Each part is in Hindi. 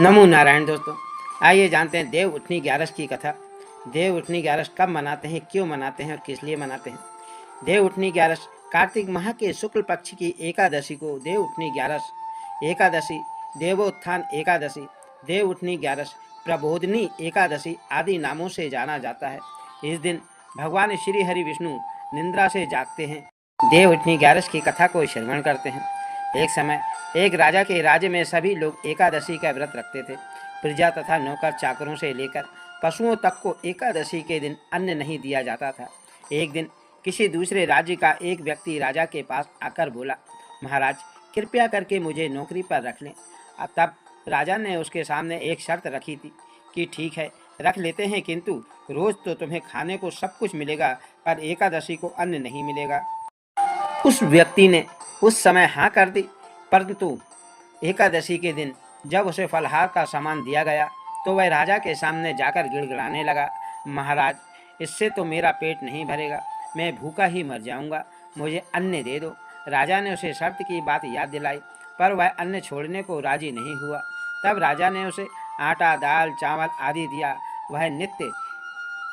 नमो नारायण दोस्तों। आइए जानते हैं देव उठनी ग्यारस की कथा। देव उठनी ग्यारस कब मनाते हैं, क्यों मनाते हैं और किस लिए मनाते हैं। देव उठनी ग्यारस कार्तिक माह के शुक्ल पक्ष की एकादशी को देव उठनी ग्यारस एकादशी, देवोत्थान एकादशी, देव उठनी ग्यारस, प्रबोधनी एकादशी आदि नामों से जाना जाता है। इस दिन भगवान श्री हरि विष्णु निंद्रा से जागते हैं। देव उठनी ग्यारस की कथा को श्रवण करते हैं। एक समय एक राजा के राज्य में सभी लोग एकादशी का व्रत रखते थे। प्रजा तथा नौकर चाकरों से लेकर पशुओं तक को एकादशी के दिन अन्न नहीं दिया जाता था। एक दिन किसी दूसरे राज्य का एक व्यक्ति राजा के पास आकर बोला, महाराज कृपया करके मुझे नौकरी पर रख लें। तब राजा ने उसके सामने एक शर्त रखी थी कि ठीक है, रख लेते हैं, किंतु रोज तो तुम्हें खाने को सब कुछ मिलेगा, पर एकादशी को अन्न नहीं मिलेगा। उस व्यक्ति ने उस समय हाँ कर दी, परंतु एकादशी के दिन जब उसे फलहार का सामान दिया गया तो वह राजा के सामने जाकर गिड़गिड़ाने लगा, महाराज इससे तो मेरा पेट नहीं भरेगा, मैं भूखा ही मर जाऊंगा, मुझे अन्न दे दो। राजा ने उसे शर्त की बात याद दिलाई, पर वह अन्न छोड़ने को राजी नहीं हुआ। तब राजा ने उसे आटा, दाल, चावल आदि दिया। वह नित्य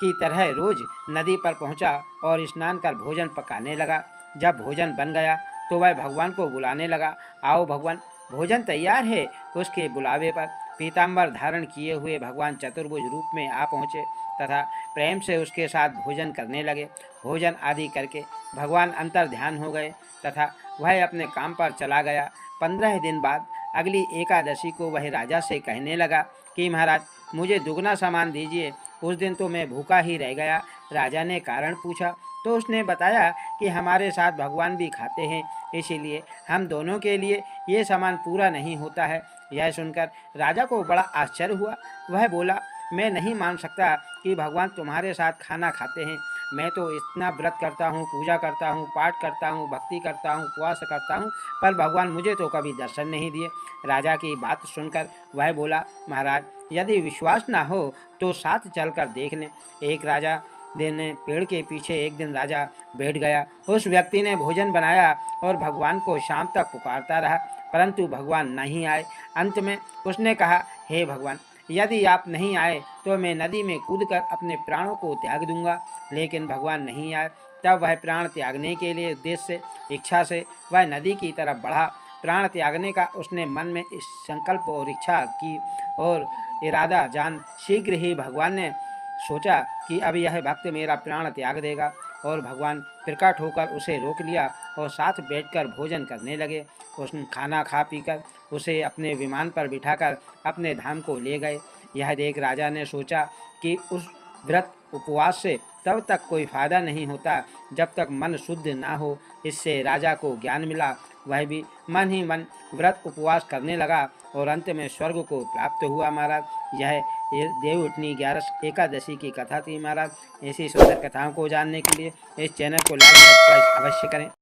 की तरह रोज नदी पर पहुंचा और स्नान कर भोजन पकाने लगा। जब भोजन बन गया तो वह भगवान को बुलाने लगा, आओ भगवान, भोजन तैयार है। उसके बुलावे पर पीताम्बर धारण किए हुए भगवान चतुर्भुज रूप में आ पहुँचे तथा प्रेम से उसके साथ भोजन करने लगे। भोजन आदि करके भगवान अंतर ध्यान हो गए तथा वह अपने काम पर चला गया। 15 दिन बाद अगली एकादशी को वह राजा से कहने लगा कि महाराज मुझे दुगना सामान दीजिए, उस दिन तो मैं भूखा ही रह गया। राजा ने कारण पूछा तो उसने बताया कि हमारे साथ भगवान भी खाते हैं, इसीलिए हम दोनों के लिए ये सामान पूरा नहीं होता है। यह सुनकर राजा को बड़ा आश्चर्य हुआ। वह बोला, मैं नहीं मान सकता कि भगवान तुम्हारे साथ खाना खाते हैं। मैं तो इतना व्रत करता हूँ, पूजा करता हूँ, पाठ करता हूँ, भक्ति करता हूँ, उपवास करता हूँ, पर भगवान मुझे तो कभी दर्शन नहीं दिए। राजा की बात सुनकर वह बोला, महाराज यदि विश्वास ना हो तो साथ चलकर देख लें। एक राजा ने पेड़ के पीछे एक दिन राजा बैठ गया। उस व्यक्ति ने भोजन बनाया और भगवान को शाम तक पुकारता रहा, परंतु भगवान नहीं आए। अंत में उसने कहा, हे भगवान, यदि आप नहीं आए तो मैं नदी में कूदकर अपने प्राणों को त्याग दूंगा। लेकिन भगवान नहीं आए। तब वह प्राण त्यागने के लिए उद्देश्य से, इच्छा से वह नदी की तरफ बढ़ा। प्राण त्यागने का उसने मन में इस संकल्प और इच्छा की और इरादा जान शीघ्र ही भगवान ने सोचा कि अब यह भक्त मेरा प्राण त्याग देगा, और भगवान प्रकट होकर उसे रोक लिया और साथ बैठकर भोजन करने लगे। उसने खाना खा पीकर उसे अपने विमान पर बिठाकर अपने धाम को ले गए। यह देख राजा ने सोचा कि उस व्रत उपवास से तब तक कोई फायदा नहीं होता जब तक मन शुद्ध ना हो। इससे राजा को ज्ञान मिला। वह भी मन ही मन व्रत उपवास करने लगा और अंत में स्वर्ग को प्राप्त हुआ। महाराज यह देव उठनी ग्यारस एकादशी की कथा थी। महाराज ऐसी सुंदर कथाओं को जानने के लिए इस चैनल को लाइक सब्सक्राइब अवश्य करें।